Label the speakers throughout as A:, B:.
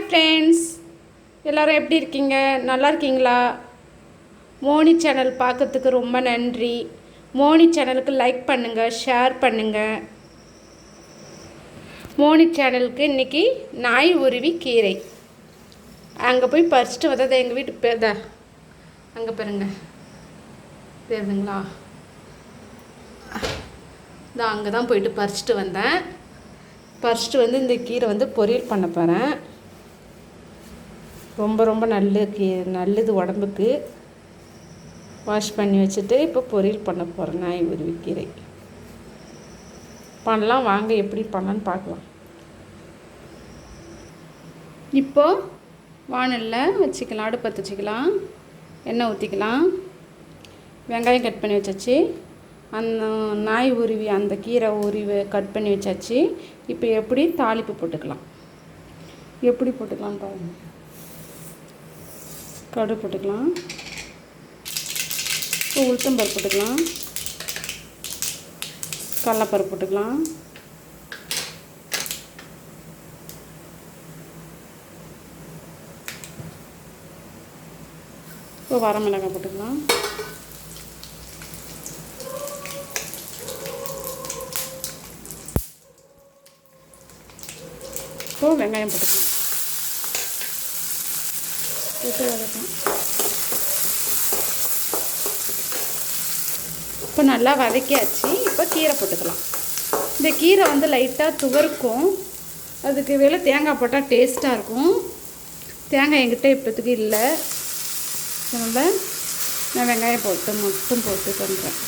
A: Friends, எல்லோரும் எப்படி இருக்கீங்க? நல்லா இருக்கீங்களா? மோனி சேனல் பார்க்கறதுக்கு ரொம்ப நன்றி. மோனி சேனலுக்கு லைக் பண்ணுங்கள், ஷேர் பண்ணுங்கள். மோனி சேனலுக்கு இன்றைக்கி நாய் உருவி கீரை அங்கே போய் பறிச்சிட்டு வந்தது. எங்கள் வீட்டு பேர் அங்கே பாருங்க, தெரியுதுங்களா? அங்கே தான் போயிட்டு பறிச்சிட்டு வந்தேன். பறிச்சிட்டு வந்து இந்த கீரை வந்து பொரியல் பண்ண போகிறேன். ரொம்ப ரொம்ப நல்லது உடம்புக்கு. வாஷ் பண்ணி வச்சுட்டு இப்போ பொரியல் பண்ண போகிறேன். நாய் உருவி கீரை பண்ணலாம். வாங்க எப்படி பண்ணலான்னு பார்க்கலாம். இப்போது வானலில் வச்சுக்கலாம், அடுப்பத்தை வச்சுக்கலாம், எண்ணெய் ஊற்றிக்கலாம். வெங்காயம் கட் பண்ணி வச்சாச்சு. அந்த நாய் உருவி அந்த கீரை உருவி கட் பண்ணி வச்சாச்சு. இப்போ எப்படி தாளிப்பு போட்டுக்கலாம், எப்படி போட்டுக்கலான்னு பாருங்கள். கடுகு போட்டுக்கலாம், உளுத்தம்பருப்பு போட்டுக்கலாம், கடலைப்பருப்பு போட்டுக்கலாம், இப்போ வரமிளகாய் போட்டுக்கலாம், இப்போ வெங்காயம் போட்டுக்கலாம், போட்டு வதக்கலாம். இப்போ நல்லா வதக்கியாச்சு. இப்போ கீரை போட்டுக்கலாம். இந்த கீரை வந்து லைட்டாக துவர்க்கும். அதுக்கு வேலை தேங்காய் போட்டால் டேஸ்ட்டாக இருக்கும். தேங்காய் என்கிட்ட இப்போத்துக்கு இல்லை, அதனால் நான் வெங்காயம் மட்டும் போட்டு பண்ணுறேன்.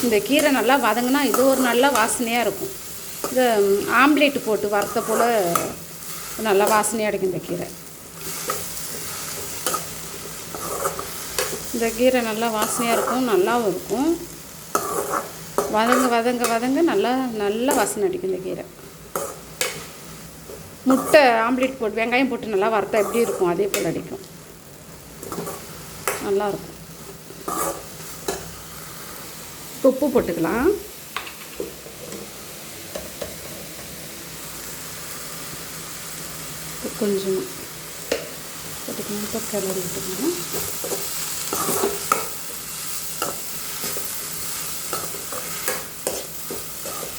A: இந்த கீரை நல்லா வதங்கினா இது ஒரு நல்ல வாசனையாக இருக்கும். இது ஆம்லேட்டு போட்டு வறுத்த போல் நல்லா வாசனையாக அடிக்கும் இந்த கீரை. இந்த கீரை நல்லா வாசனையாக இருக்கும், நல்லாவும் இருக்கும். வதங்க நல்லா வாசனை அடிக்கும் இந்த கீரை. முட்டை ஆம்லேட் போட்டு வெங்காயம் போட்டு நல்லா வறுத்தா எப்படி இருக்கும் அதே போல் அடிக்கும், நல்லாயிருக்கும். உப்பு போட்டுக்கலாம், கொஞ்சமாக போட்டுக்கலாம். இப்போ கிளறி விட்டுக்கலாம்.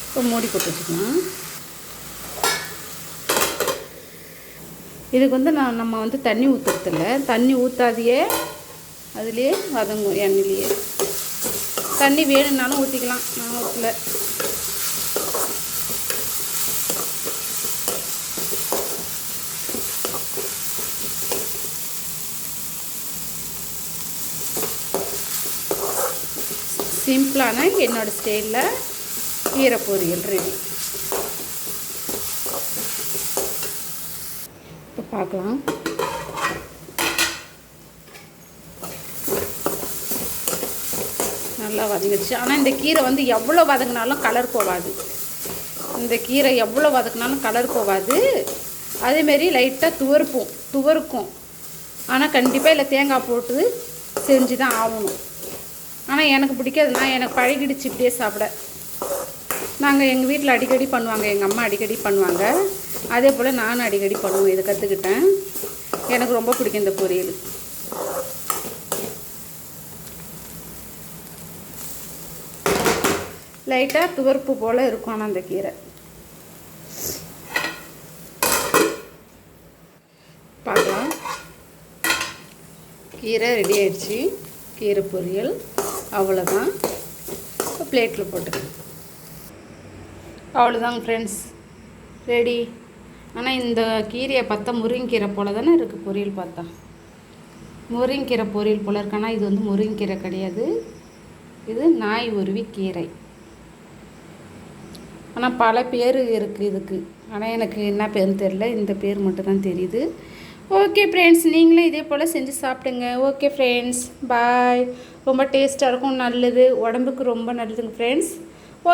A: இப்போ மூடி போட்டு வச்சுக்கலாம். இதுக்கு வந்து நம்ம வந்து தண்ணி ஊற்றுறதில்ல, தண்ணி ஊற்றாதையே அதுலேயே வதங்கும். எண்ணெயிலேயே தண்ணி வேணும்னாலும் ஊற்றிக்கலாம், நான் ஊற்றல. சிம்பிளான என்னோடய ஸ்டைலில் கீரை பொரியல் ரெடி. இப்போ பார்க்கலாம். நல்லா வதங்கிடுச்சு. ஆனால் இந்த கீரை வந்து எவ்வளோ வதங்கினாலும் கலர் போகாது. இந்த கீரை எவ்வளோ வதங்கினாலும் கலர் போகாது. அதேமாரி லைட்டாக துவர்க்கும். ஆனால் கண்டிப்பாக இல்லை தேங்காய் போட்டு செஞ்சு தான் ஆகணும். ஆனால் எனக்கு பிடிக்காது, எனக்கு பழகிடுச்சு இப்படியே சாப்பிட. நாங்கள் எங்கள் வீட்டில் அடிக்கடி பண்ணுவாங்க, எங்கள் அம்மா அடிக்கடி பண்ணுவாங்க. அதே போல் நானும் அடிக்கடி பண்ணுவேன். இதை கற்றுக்கிட்டேன். எனக்கு ரொம்ப பிடிக்கும் இந்த பொரியல். லைட்டாக துவர்ப்பு போல் இருக்கும். ஆனால் அந்த கீரை பார்க்கலாம். கீரை ரெடி ஆயிடுச்சு. கீரை பொரியல் அவ்வளோதான். இப்போ பிளேட்டில் போட்டுக்கலாம். அவ்வளோதாங்க ஃப்ரெண்ட்ஸ், ரெடி. ஆனால் இந்த கீரையை பார்த்தா முருங்கீரை போல் தானே இருக்குது பொரியல் பார்த்தா. முருங்கீரை பொரியல் போல் இருக்கு. ஆனால் இது வந்து முருங்கீரை கிடையாது, இது நாய் உருவி கீரை. ஆனால் பல பேர் இருக்குது இதுக்கு. ஆனால் எனக்கு என்ன பேருன்னு தெரில, இந்த பேர் மட்டும் தான் தெரியுது. ஓகே ஃப்ரெண்ட்ஸ், நீங்களும் இதே போல் செஞ்சு சாப்பிடுங்க. ஓகே ஃப்ரெண்ட்ஸ், பாய். ரொம்ப டேஸ்ட்டாக இருக்கும், நல்லது, உடம்புக்கு ரொம்ப நல்லதுங்க ஃப்ரெண்ட்ஸ்.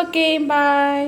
A: ஓகே, பாய்.